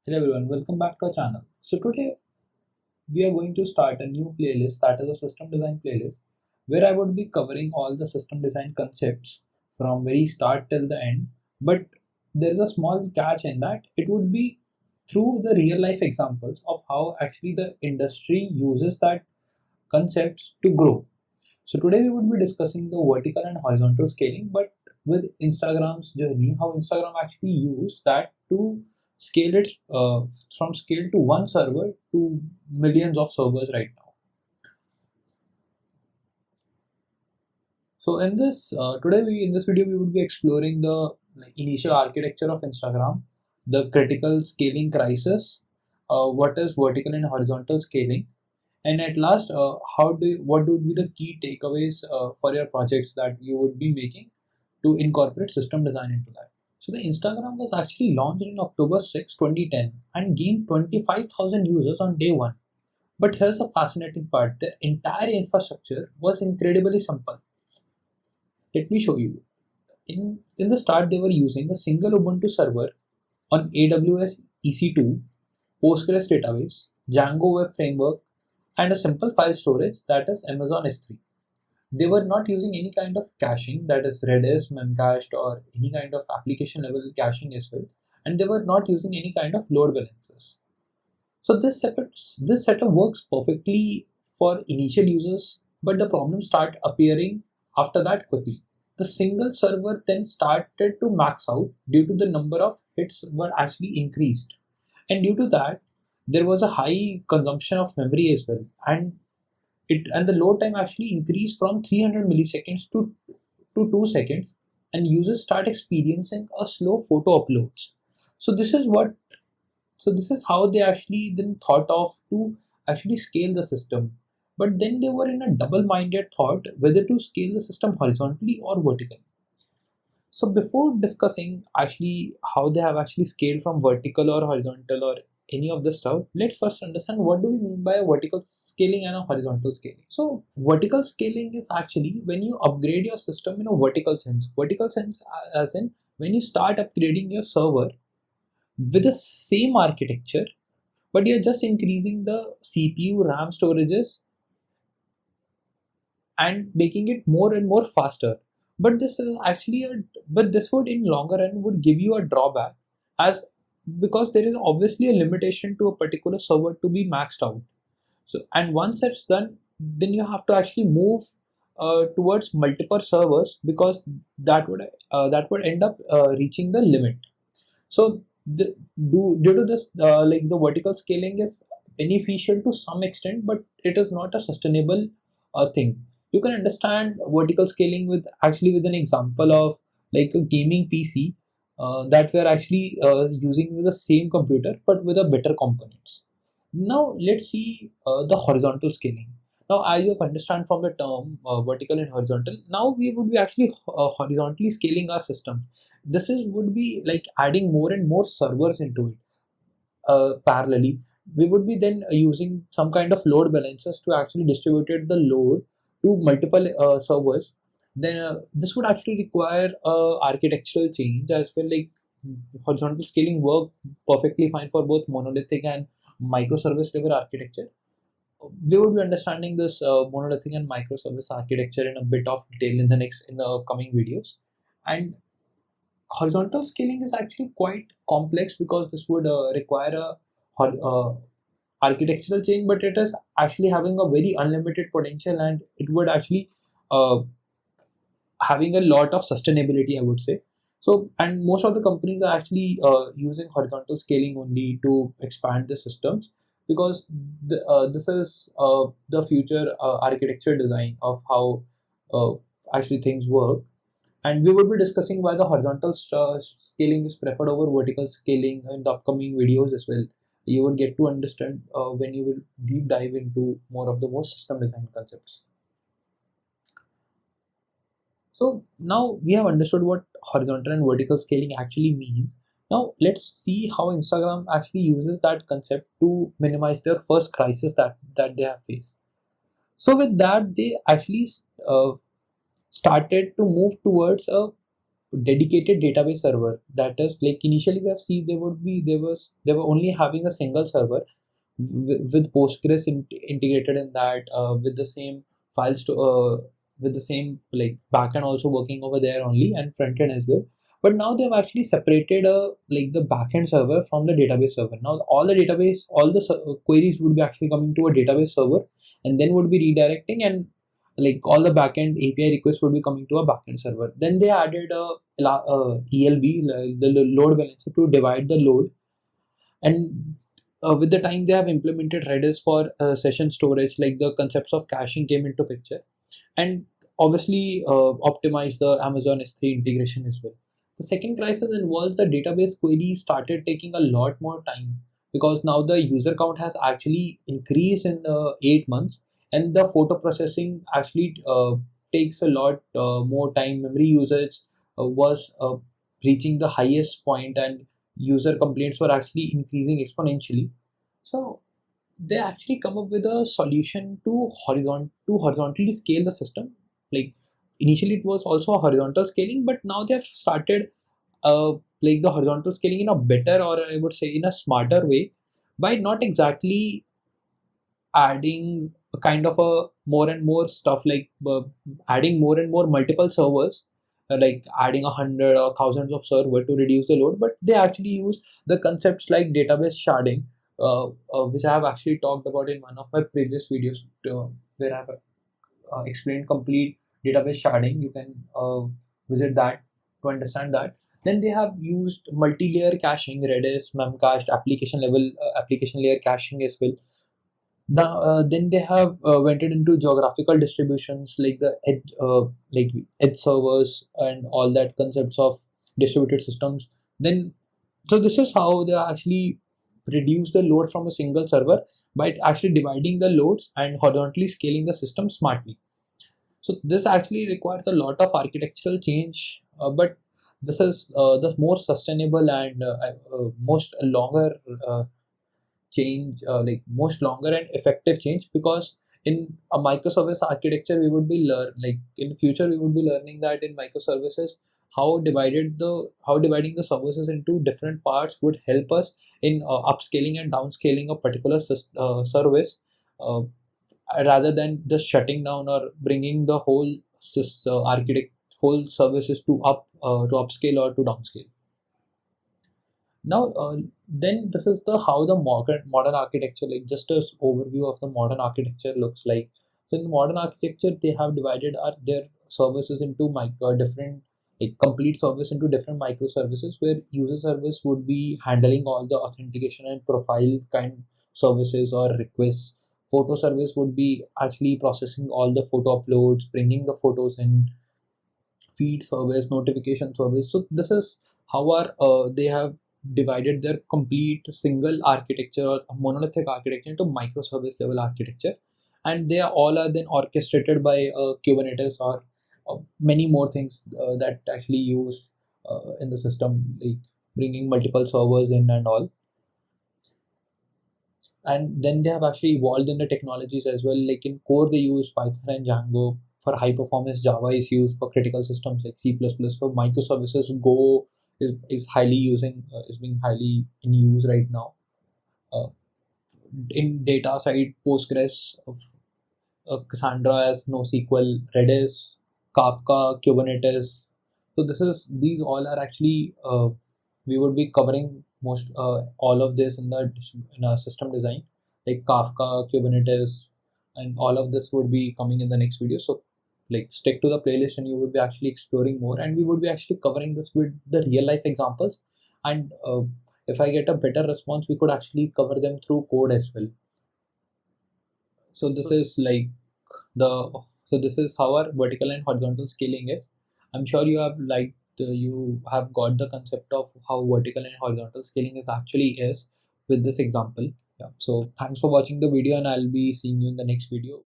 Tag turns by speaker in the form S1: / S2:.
S1: Hello everyone, welcome back to our channel. So today we are going to start a new playlist, that is a system design playlist, where I would be covering all the system design concepts from very start till the end. But there is a small catch in that it would be through the real life examples of how actually the industry uses that concepts to grow. So today we would be discussing the vertical and horizontal scaling, but with Instagram's journey, how Instagram actually used that to scale it from scale to one server to millions of servers right now. So in this today we in this video we would be exploring the initial architecture of Instagram, the critical scaling crisis, what is vertical and horizontal scaling, and at last what would be the key takeaways for your projects that you would be making to incorporate system design into that. So the Instagram was actually launched in October 6, 2010 and gained 25,000 users on day one. But here's the fascinating part: the entire infrastructure was incredibly simple. Let me show you. In the start, they were using a single Ubuntu server on AWS EC2, Postgres database, Django web framework, and a simple file storage, that is Amazon S3. They were not using any kind of caching, that is Redis, Memcached, or any kind of application level caching as well, and they were not using any kind of load balancers. So this setup works perfectly for initial users, but the problems start appearing after that quickly. The single server then started to max out due to the number of hits were actually increased, and due to that there was a high consumption of memory as well, and the load time actually increased from 300 milliseconds to 2 seconds, and users start experiencing a slow photo uploads. So this is how they actually then thought of to actually scale the system. But then they were in a double-minded thought whether to scale the system horizontally or vertically. So before discussing actually how they have actually scaled from vertical or horizontal or any of the stuff, let's first understand what do we mean by a vertical scaling and a horizontal scaling. So vertical scaling is actually when you upgrade your system in a vertical sense. Vertical sense as in when you start upgrading your server with the same architecture, but you're just increasing the CPU, RAM storages and making it more and more faster. But this is actually but this would in longer run would give you a drawback, as because there is obviously a limitation to a particular server to be maxed out. So and once that's done, then you have to actually move towards multiple servers, because that would end up reaching the limit. So due to this, the vertical scaling is beneficial to some extent, but it is not a sustainable thing. You can understand vertical scaling with an example of like a gaming PC that we are actually using with the same computer but with a better components. Now let's see the horizontal scaling. Now, as you understand from the term vertical and horizontal, now we would be actually horizontally scaling our system. This is would be like adding more and more servers into it parallelly. We would be then using some kind of load balancers to actually distribute the load to multiple servers. Then this would actually require architectural change as well. Like horizontal scaling work perfectly fine for both monolithic and microservice level architecture. We would be understanding this monolithic and microservice architecture in a bit of detail in the coming videos. And horizontal scaling is actually quite complex because this would require a architectural change, but it is actually having a very unlimited potential, and it would actually uh, having a lot of sustainability, I would say. So, and most of the companies are actually using horizontal scaling only to expand the systems, because this is the future architecture design of how uh, actually things work. And we will be discussing why the horizontal scaling is preferred over vertical scaling in the upcoming videos as well. You will get to understand when you will deep dive into more of the most system design concepts. So now we have understood what horizontal and vertical scaling actually means. Now let's see how Instagram actually uses that concept to minimize their first crisis that they have faced. So with that, they actually started to move towards a dedicated database server. That is, like, initially we have seen they were only having a single server with Postgres integrated in that, with the same files to with the same like backend also working over there only, and front end as well. But now they've actually separated like the backend server from the database server. Now all the queries would be actually coming to a database server, and then would be redirecting, and like all the backend API requests would be coming to a backend server. Then they added ELB, the load balancer, to divide the load. And with the time they have implemented Redis for session storage, like the concepts of caching came into picture, and obviously optimized the Amazon S3 integration as well. The second crisis involves the database queries started taking a lot more time, because now the user count has actually increased in 8 months, and the photo processing actually takes a lot more time. Memory usage was reaching the highest point, and user complaints were actually increasing exponentially. So they actually come up with a solution to horizontally scale the system. Like, initially it was also a horizontal scaling, but now they have started like the horizontal scaling in a better, or I would say in a smarter way, by not exactly adding a kind of a more and more stuff, like adding more and more multiple servers, like adding 100 or thousands of server to reduce the load, but they actually use the concepts like database sharding, which I have actually talked about in one of my previous videos, where I have explained complete database sharding. You can visit that to understand that. Then they have used multi-layer caching, Redis, Memcached, application layer caching as well. Then they have went into geographical distributions, like the edge servers and all that concepts of distributed systems. Then, so this is how they actually reduce the load from a single server, by actually dividing the loads and horizontally scaling the system smartly. So this actually requires a lot of architectural change, but this is the more sustainable and most longer change, like most longer and effective change, because in a microservice architecture we would be like in future we would be learning that in microservices, how dividing the services into different parts would help us in upscaling and downscaling a particular service, uh, rather than just shutting down or bringing the whole whole services to upscale or to downscale. Now, then this is the how the modern architecture, like just as overview of the modern architecture looks like. So in modern architecture, they have divided their services into different, like complete service into different microservices, where user service would be handling all the authentication and profile kind services or requests. Photo service would be actually processing all the photo uploads, bringing the photos in. Feed service, notification service. So this is how they have divided their complete single architecture or monolithic architecture into microservice level architecture, and they are then orchestrated by Kubernetes or many more things that actually use in the system, like bringing multiple servers in and all. And then they have actually evolved in the technologies as well. Like in core, they use Python and Django. For high performance, Java is used. For critical systems like C++. For microservices, Go is being highly in use right now. Uh, in data side, Postgres, Cassandra as NoSQL, Redis, Kafka, Kubernetes. So these all are actually we would be covering most all of this in a system design, like Kafka, Kubernetes, and all of this would be coming in the next video. So like stick to the playlist and you would be actually exploring more, and we would be actually covering this with the real life examples. And if I get a better response, we could actually cover them through code as well. So this is like the so this is how our vertical and horizontal scaling is. I'm sure you have you have got the concept of how vertical and horizontal scaling is actually is with this example. Yeah. So thanks for watching the video, and I'll be seeing you in the next video.